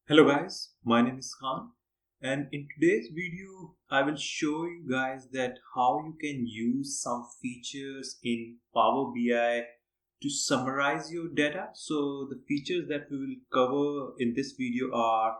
Hello guys, my name is Khan, and in today's video I will show you guys that how you can use some features in Power BI to summarize your data. So the features that we will cover in this video are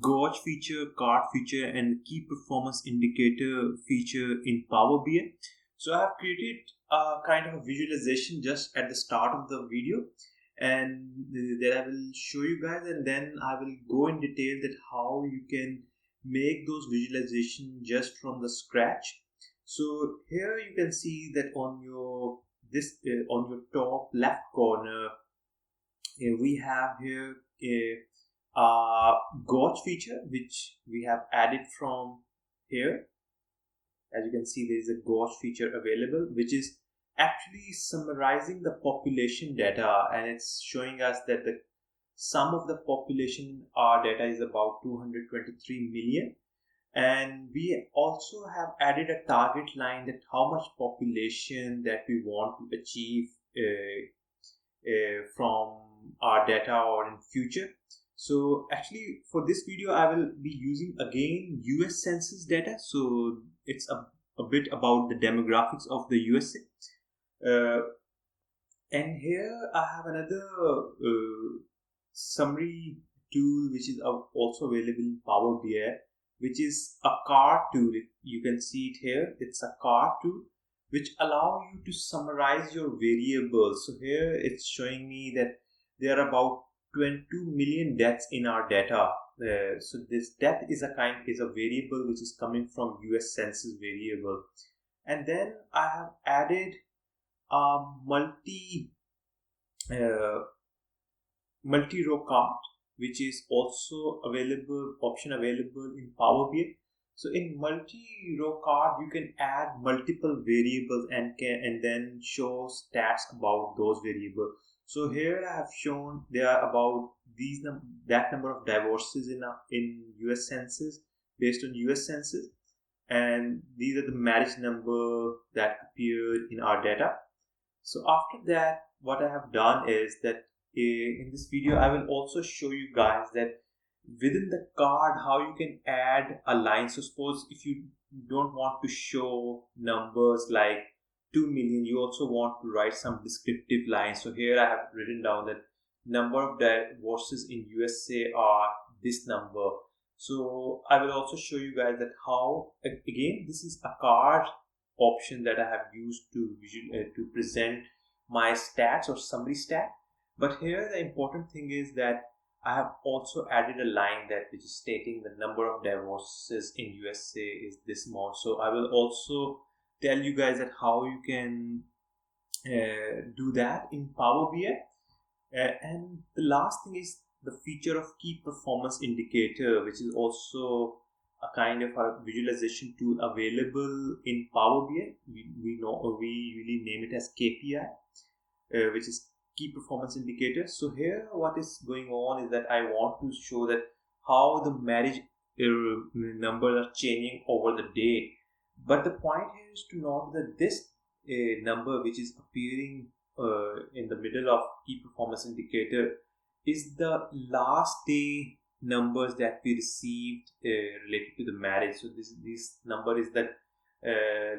Gauge feature, card feature, and key performance indicator feature in Power BI. So I have created a kind of a visualization just at the start of the video, and then I will show you guys, and then I will go in detail that how you can make those visualization just from the scratch. So here you can see that on your on your top left corner, we have here a gauge feature which we have added from here. As you can see, there is a gauge feature available which is actually summarizing the population data, and it's showing us that the sum of the population in our data is about 223 million. And we also have added a target line that how much population that we want to achieve from our data or in future. So actually for this video I will be using again US Census data. So it's a bit about the demographics of the USA. And here I have another summary tool which is also available in Power BI, which is a card tool. You can see it here. It's a card tool which allow you to summarize your variables. So here it's showing me that there are about 22 million deaths in our data. So this death is a variable which is coming from US Census variable. And then I have added a uh, multi-row card, which is also option available in Power BI. So in multi-row card, you can add multiple variables and then show stats about those variables. So here I have shown there are about that number of divorces in US Census based on US Census, and these are the marriage number that appeared in our data. So after that, what I have done is that in this video, I will also show you guys that within the card, how you can add a line. So suppose if you don't want to show numbers like 2 million, you also want to write some descriptive lines. So here I have written down that number of divorces in USA are this number. So I will also show you guys that how, again, this is a card option that I have used to present my stats or summary stat. But here the important thing is that I have also added a line that which is stating the number of divorces in USA is this amount. So I will also tell you guys that how you can do that in Power BI. And the last thing is the feature of key performance indicator, which is also a kind of a visualization tool available in Power BI. We usually name it as KPI, which is key performance indicator. So here what is going on is that I want to show that how the marriage numbers are changing over the day. But the point here is to note that this number which is appearing in the middle of key performance indicator is the last day numbers that we received related to the marriage. So this number is the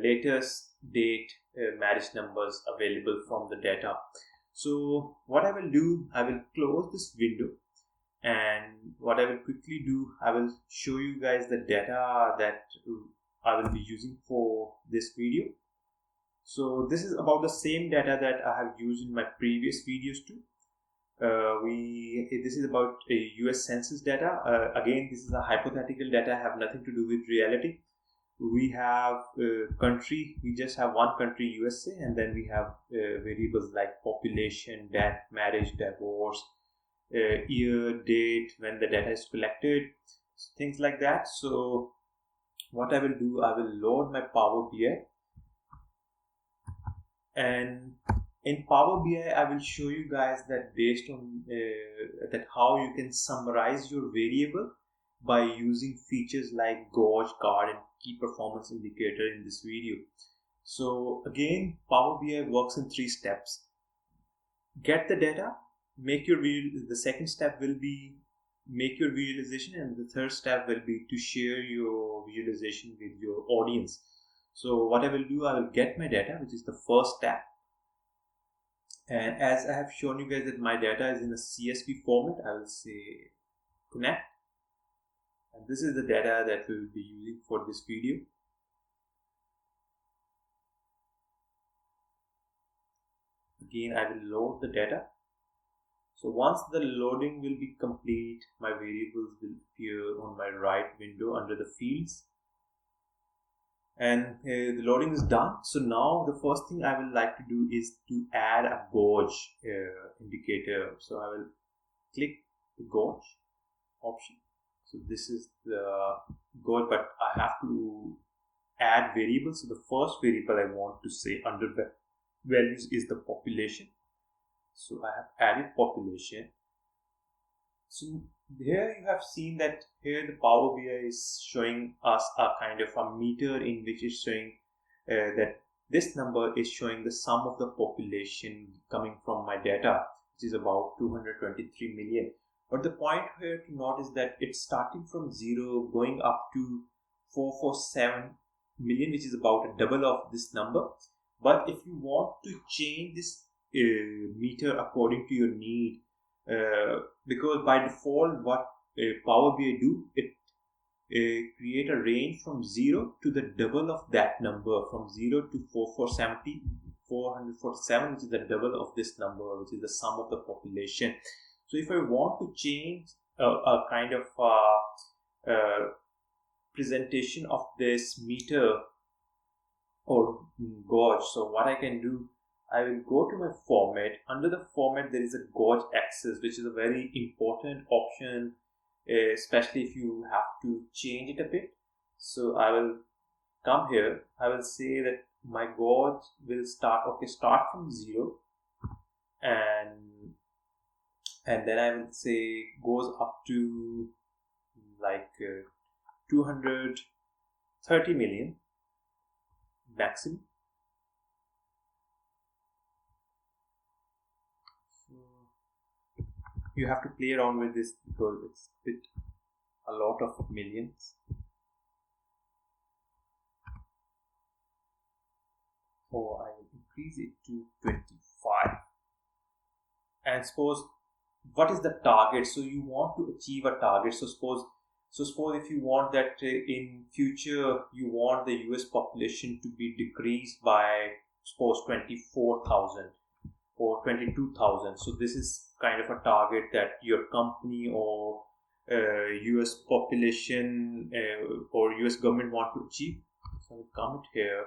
latest date marriage numbers available from the data. So what I will do, I will close this window, and what I will quickly do, I will show you guys the data that I will be using for this video. So this is about the same data that I have used in my previous videos too. This is about a US Census data. Again, this is a hypothetical data, have nothing to do with reality. We have country, we just have one country, USA, and then we have variables like population, death, marriage, divorce, year, date, when the data is collected, things like that. So what I will do, I will load my Power BI, and in Power BI I will show you guys that based on that how you can summarize your variable by using features like gauge, card, and key performance indicator in this video. So again, Power BI works in 3 steps. Get the data, make your video. The second step will be make your visualization, and the third step will be to share your visualization with your audience. So what I will do, I will get my data, which is the first step. And as I have shown you guys that my data is in a CSV format, I will say connect. And this is the data that we will be using for this video. Again, I will load the data. So once the loading will be complete, my variables will appear on my right window under the fields. And the loading is done. So now the first thing I will like to do is to add a gauge indicator. So I will click the gauge option. So this is the gauge, but I have to add variables. So the first variable I want to say under the values is the population. So I have added population. So here you have seen that here the Power BI is showing us a kind of a meter in which is showing that this number is showing the sum of the population coming from my data, which is about 223 million. But the point here to note is that it's starting from 0 going up to 447 million, which is about a double of this number. But if you want to change this meter according to your need, because by default what Power BI do, it create a range from 0 to the double of that number, from 0 to 447, which is the double of this number, which is the sum of the population. So if I want to change a kind of presentation of this meter or gauge, so what I can do, I will go to my format. Under the format there is a gauge axis, which is a very important option, especially if you have to change it a bit. So I will come here, I will say that my gauge will start from 0, and then I will say goes up to like 230 million maximum. You have to play around with this because it's a lot of millions. So I will increase it to 25. And suppose what is the target? So you want to achieve a target. So suppose if you want that in future you want the US population to be decreased by suppose 24,000 or 22,000. So this is kind of a target that your company or US population or US government want to achieve. So I will comment here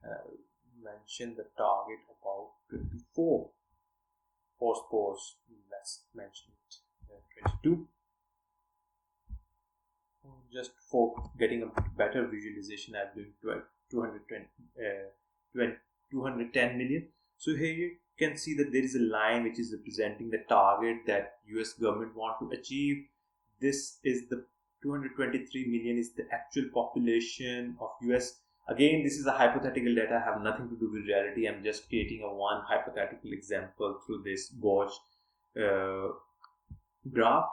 and I will mention the target about 24. Or suppose let's mention it 22. Just for getting a better visualization, I'm doing 210 million. So here you can see that there is a line which is representing the target that US government want to achieve. This is the 223 million is the actual population of US. Again, this is a hypothetical data, have nothing to do with reality. I'm just creating a one hypothetical example through this gauge graph.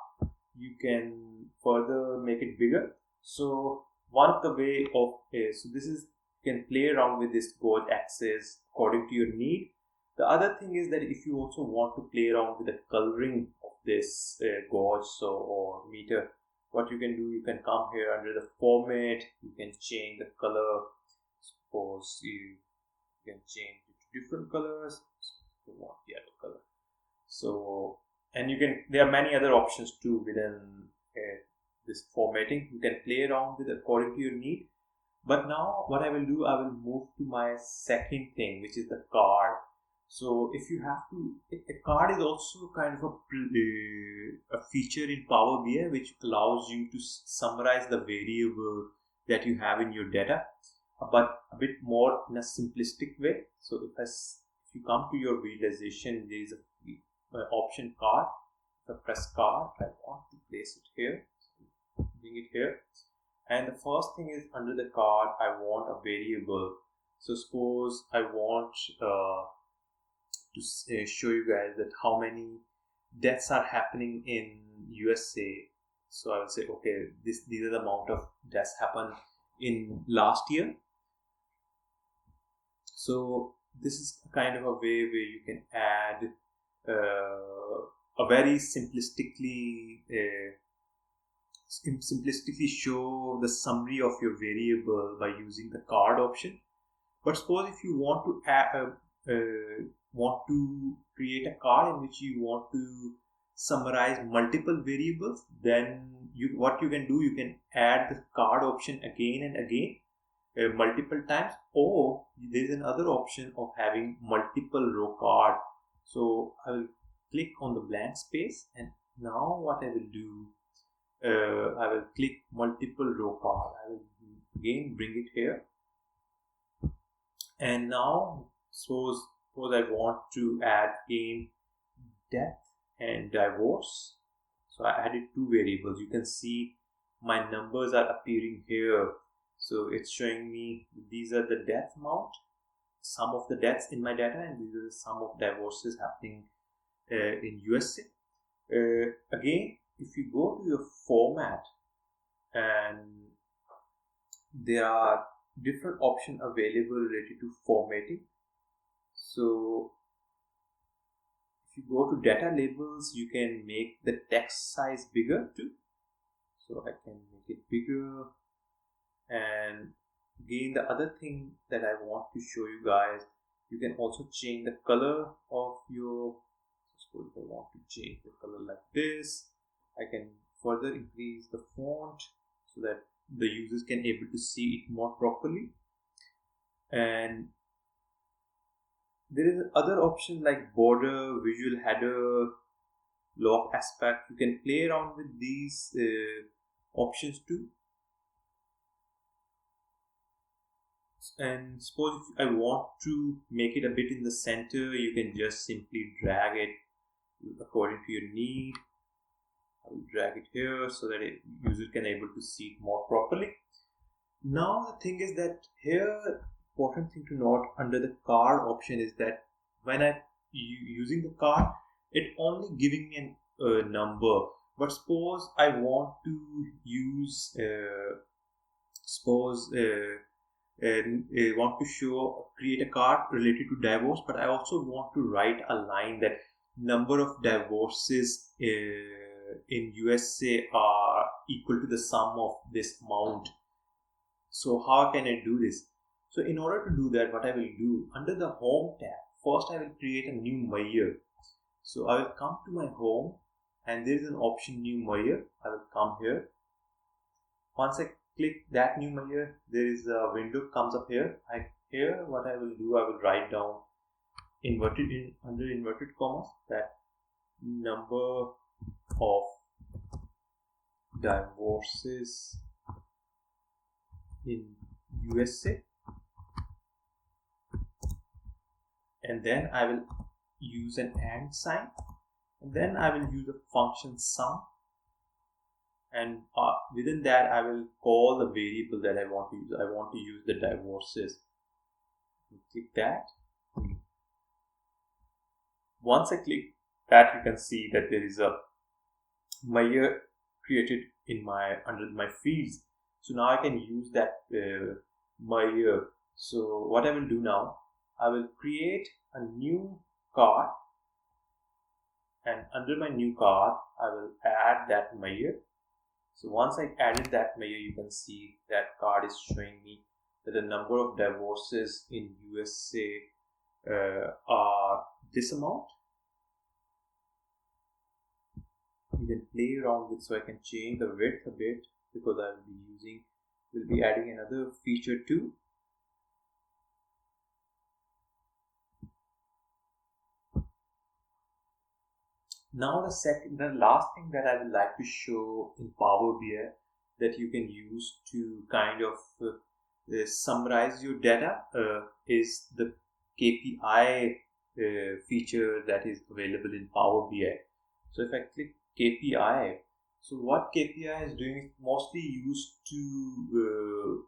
You can further make it bigger. So one of the way of so this is, you can play around with this gauge axis according to your need. The other thing is that if you also want to play around with the coloring of this gauge or meter, what you can do, you can come here under the format, you can change the color. Suppose you can change it to different colors. You want yellow color. So, and you can, there are many other options too within this formatting. You can play around with according to your need. But now what I will do, I will move to my second thing, which is the card. So if you have to, a card is also kind of a feature in Power BI which allows you to summarize the variable that you have in your data, but a bit more in a simplistic way. So if you come to your visualization, there is a option card. If I press card, I want to place it here. So bring it here. And the first thing is under the card, I want a variable. So suppose I want to show you guys that how many deaths are happening in USA So I will say, okay, these are the amount of deaths happened in last year. So this is kind of a way where you can add a very simplistically show the summary of your variable by using the card option. But suppose if you want to create a card in which you want to summarize multiple variables, then what you can do, you can add the card option again and again multiple times, or there is another option of having multiple row card. So I will click on the blank space, and now what I will do, I will click multiple row card. I will again bring it here, and now suppose I want to add in death and divorce. So I added two variables. You can see my numbers are appearing here. So it's showing me these are the death amount, sum of the deaths in my data, and these are the sum of divorces happening in USA. Again, if you go to your format, and there are different options available related to formatting. So if you go to data labels, you can make the text size bigger too. So I can make it bigger. And again, the other thing that I want to show you guys, you can also change the color of your, suppose if I want to change the color like this, I can further increase the font so that the users can able to see it more properly. And there is other options like border, visual header, lock aspect. You can play around with these options too. And suppose if I want to make it a bit in the center, you can just simply drag it according to your need. I will drag it here so that user can able to see it more properly. Now the thing is that here, important thing to note under the card option is that when I using the card, it only giving me a number. But suppose I want to use want to create a card related to divorce, but I also want to write a line that number of divorces in USA are equal to the sum of this amount. So how can I do this? So in order to do that, what I will do, under the home tab, first I will create a new Meyer. So I will come to my home, and there is an option new Meyer. I will come here. Once I click that new Meyer, there is a window comes up here. Here what I will do, I will write down under inverted commas that number of divorces in USA, and then I will use an and sign, and then I will use the function sum, and within that I will call the variable that I want to use. I want to use the divorces. Click that. Once I click that, you can see that there is a Meyer created in under my fields. So now I can use that Meyer. So what I will do now, I will create a new card, and under my new card I will add that Meyer. So once I added that Meyer, you can see that card is showing me that the number of divorces in USA are this amount. You can play around with, so I can change the width a bit because I will be adding another feature too. Now the last thing that I would like to show in Power BI that you can use to kind of summarize your data is the KPI feature that is available in Power BI. So if I click KPI, so what KPI is doing is mostly used to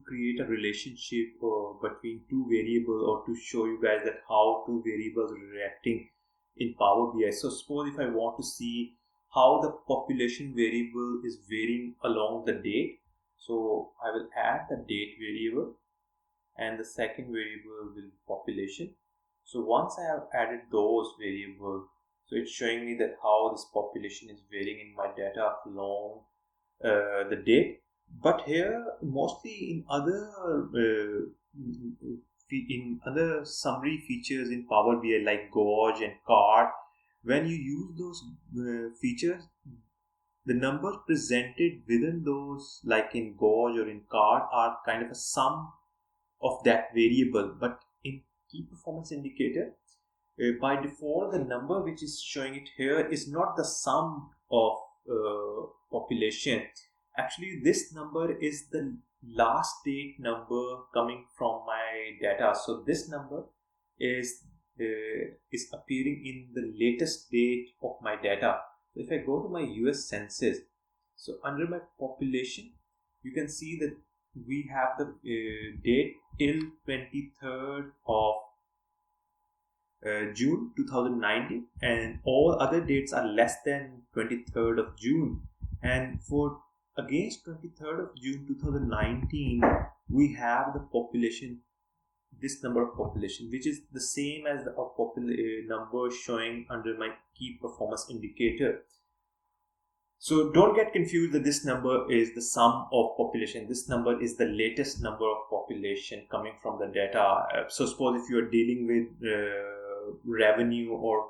create a relationship between two variables, or to show you guys that how two variables are reacting in Power BI. So suppose if I want to see how the population variable is varying along the date. So I will add the date variable, and the second variable will be population. So once I have added those variables, so it's showing me that how this population is varying in my data along the date. But here, mostly in other summary features in Power BI like gauge and card, when you use those features, the numbers presented within those, like in gauge or in card, are kind of a sum of that variable. But in key performance indicator, by default, the number which is showing it here is not the sum of population. Actually, this number is the last date number coming from my data. So this number is appearing in the latest date of my data. So if I go to my US Census, so under my population, you can see that we have the date till 23rd of June 2019, and all other dates are less than 23rd of June. And for against 23rd of June 2019, we have the population, this number of population, which is the same as the number showing under my key performance indicator. So don't get confused that this number is the sum of population. This number is the latest number of population coming from the data. So suppose if you are dealing with revenue, or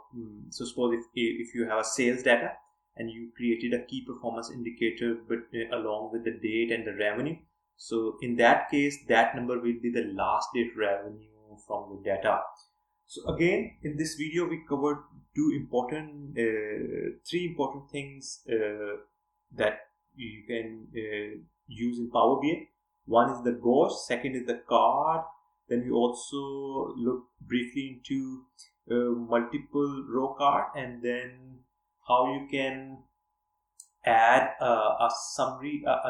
so suppose if you have a sales data and you created a key performance indicator but along with the date and the revenue, so in that case that number will be the last date revenue from the data. So again, in this video we covered three important things that you can use in Power BI. One is the gauge, second is the card. Then we also look briefly into multiple row card, and then how you can add a summary, a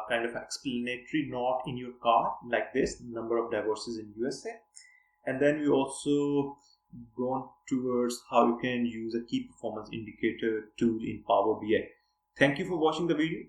kind of explanatory note in your card like this, number of divorces in USA. And then we also gone towards how you can use a key performance indicator tool in Power BI. Thank you for watching the video.